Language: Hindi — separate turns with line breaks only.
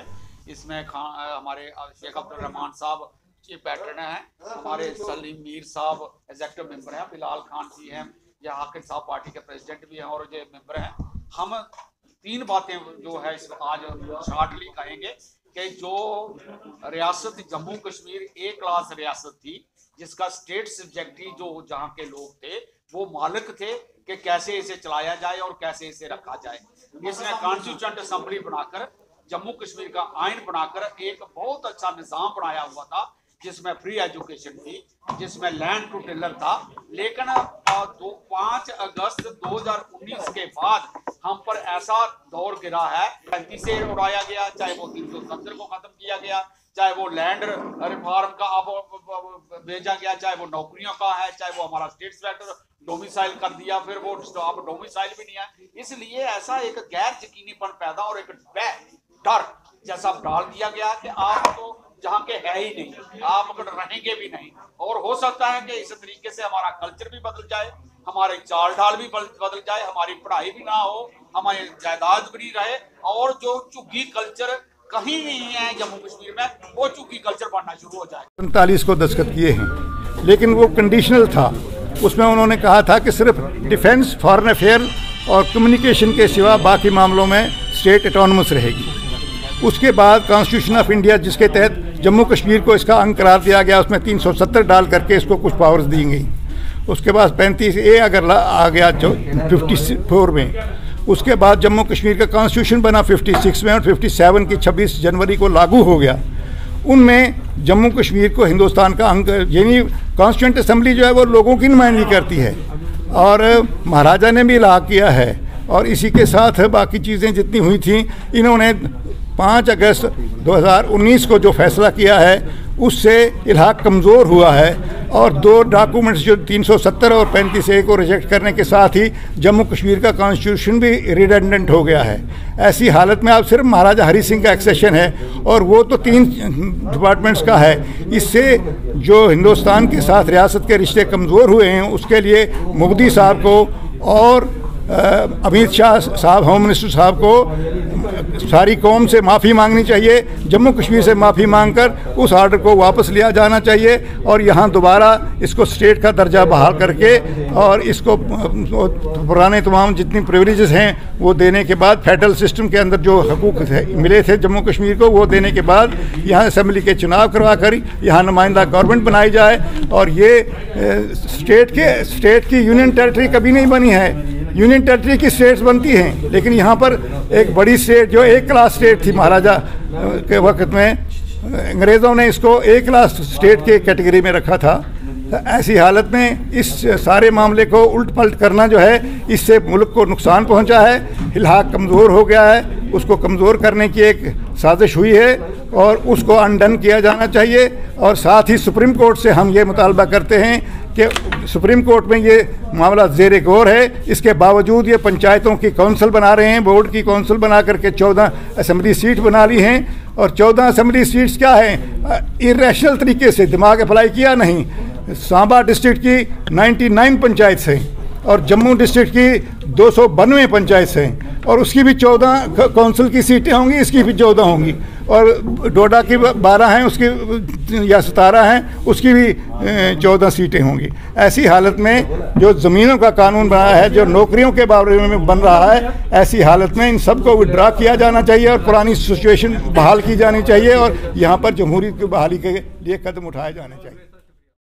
है। इसमें हमारे शेख अब्दुल रहमान साहब चीफ पैटर्न हैं, हमारे सलीम मीर साहब एग्जेक्टिव मेंबर हैं, बिलाल खान जी हैं, या हाकिम साहब पार्टी के प्रेसिडेंट भी हैं और जो मेंबर हैं। हम 3 बातें जो है इस आज शॉर्टली कहेंगे कि जो रियासत जम्मू कश्मीर ए क्लास रियासत थी, जिसका स्टेट सब्जेक्टिव जो जहाँ के लोग थे वो मालिक थे कि कैसे इसे चलाया जाए और कैसे इसे रखा जाए। इसने कॉन्स्टिट्यूएंट असेंबली बनाकर जम्मू कश्मीर का आइन बनाकर एक बहुत अच्छा निज़ाम बनाया हुआ था, जिसमें फ्री एजुकेशन थी, जिसमें लैंड टू टिलर था। लेकिन 5 अगस्त 2019 के बाद हम पर ऐसा दौर गिरा है, 35 से उड़ाया गया, चाहे वो 370 को खत्म किया गया, चाहे वो लैंड रिफॉर्म का अब भेजा गया, चाहे वो नौकरियों का है, चाहे वो हमारा स्टेट सेक्टर डोमिसाइल कर दिया, फिर वो अब डोमिसाइल भी नहीं है। इसलिए ऐसा एक गैर यकीनीपन पैदा और एक डर जैसा डाल दिया गया कि आप तो जहाँ के है ही नहीं, आप अगर रहेंगे भी नहीं। और हो सकता है कि इस तरीके से हमारा कल्चर भी बदल जाए, हमारे चाल ढाल भी बदल जाए, हमारी पढ़ाई भी ना हो, हमारी जायदाद भी नहीं रहे, और जो चुग्गी कल्चर कहीं नहीं है जम्मू कश्मीर में, वो चुग्गी कल्चर बनना शुरू हो जाए।
45 को दस्तखत किए हैं, लेकिन वो कंडीशनल था। उसमें उन्होंने कहा था कि सिर्फ डिफेंस, फॉरेन अफेयर और कम्युनिकेशन के सिवा बाकी मामलों में स्टेट ऑटोनमस रहेगी। उसके बाद कॉन्स्टिट्यूशन ऑफ इंडिया, जिसके तहत जम्मू कश्मीर को इसका अंग करार दिया गया, उसमें 370 डाल करके इसको कुछ पावर्स दी गई। उसके बाद 35A अगर आ गया जो 54 में, उसके बाद जम्मू कश्मीर का कॉन्स्टिट्यूशन बना 56 में, और 57 की 26 जनवरी को लागू हो गया। उनमें जम्मू कश्मीर को हिंदुस्तान का अंग, यानी कॉन्स्टिट्यूएंट असेंबली जो है वो लोगों की नुमाइंदगी करती है, और महाराजा ने भी इलाहा किया है। और इसी के साथ बाकी चीज़ें जितनी हुई थी, इन्होंने 5 अगस्त 2019 को जो फैसला किया है उससे इलाहा कमज़ोर हुआ है, और 2 डॉक्यूमेंट्स जो 370 और 35A को रिजेक्ट करने के साथ ही जम्मू कश्मीर का कॉन्स्टिट्यूशन भी रिडेंडेंट हो गया है। ऐसी हालत में अब सिर्फ महाराजा हरी सिंह का एक्सेशन है, और वो तो 3 डिपार्टमेंट्स का है। इससे जो हिंदुस्तान के साथ रियासत के रिश्ते कमज़ोर हुए हैं, उसके लिए मोदी साहब को और अमित शाह साहब, होम मिनिस्टर साहब को सारी कौम से माफ़ी मांगनी चाहिए। जम्मू कश्मीर से माफ़ी मांगकर उस आर्डर को वापस लिया जाना चाहिए, और यहाँ दोबारा इसको स्टेट का दर्जा बहाल करके और इसको पुराने तमाम जितनी प्रिविलेजेस हैं वो देने के बाद, फेडरल सिस्टम के अंदर जो हकूक़ मिले थे जम्मू कश्मीर को, वो देने के बाद यहाँ असम्बली के चुनाव करवा कर यहाँ नुमाइंदा गवर्नमेंट बनाई जाए। और ये स्टेट की यूनियन टेरिटरी कभी नहीं बनी है। यूनियन टेरिटरी की स्टेट्स बनती हैं, लेकिन यहाँ पर एक बड़ी स्टेट जो एक क्लास स्टेट थी महाराजा के वक्त में, अंग्रेज़ों ने इसको एक क्लास स्टेट के कैटेगरी में रखा था। ऐसी हालत में इस सारे मामले को उल्ट पलट करना जो है, इससे मुल्क को नुकसान पहुंचा है, इलाहा कमज़ोर हो गया है। उसको कमज़ोर करने की एक साजिश हुई है और उसको अनडन किया जाना चाहिए। और साथ ही सुप्रीम कोर्ट से हम ये मुतालबा करते हैं कि सुप्रीम कोर्ट में ये मामला ज़ेर गौर है, इसके बावजूद ये पंचायतों की कौंसिल बना रहे हैं, बोर्ड की कौंसिल बना करके 14 असम्बली सीट बना ली हैं। और 14 असम्बली सीट्स क्या हैं, इरेशनल तरीके से दिमाग अप्लाई किया नहीं। सांबा डिस्ट्रिक्ट की 99 पंचायत हैं, और जम्मू डिस्ट्रिक्ट की 292 पंचायत हैं, और उसकी भी 14 कौंसिल की सीटें होंगी, इसकी भी 14 होंगी, और डोडा की 12 हैं, उसकी या 17 हैं, उसकी भी 14 सीटें होंगी। ऐसी हालत में जो ज़मीनों का कानून बना है, जो नौकरियों के बारे में बन रहा है, ऐसी हालत में इन सबको विड्रा किया जाना चाहिए और पुरानी सिचुएशन बहाल की जानी चाहिए, और यहाँ पर जमहूरियत की बहाली के लिए कदम उठाए जाने चाहिए।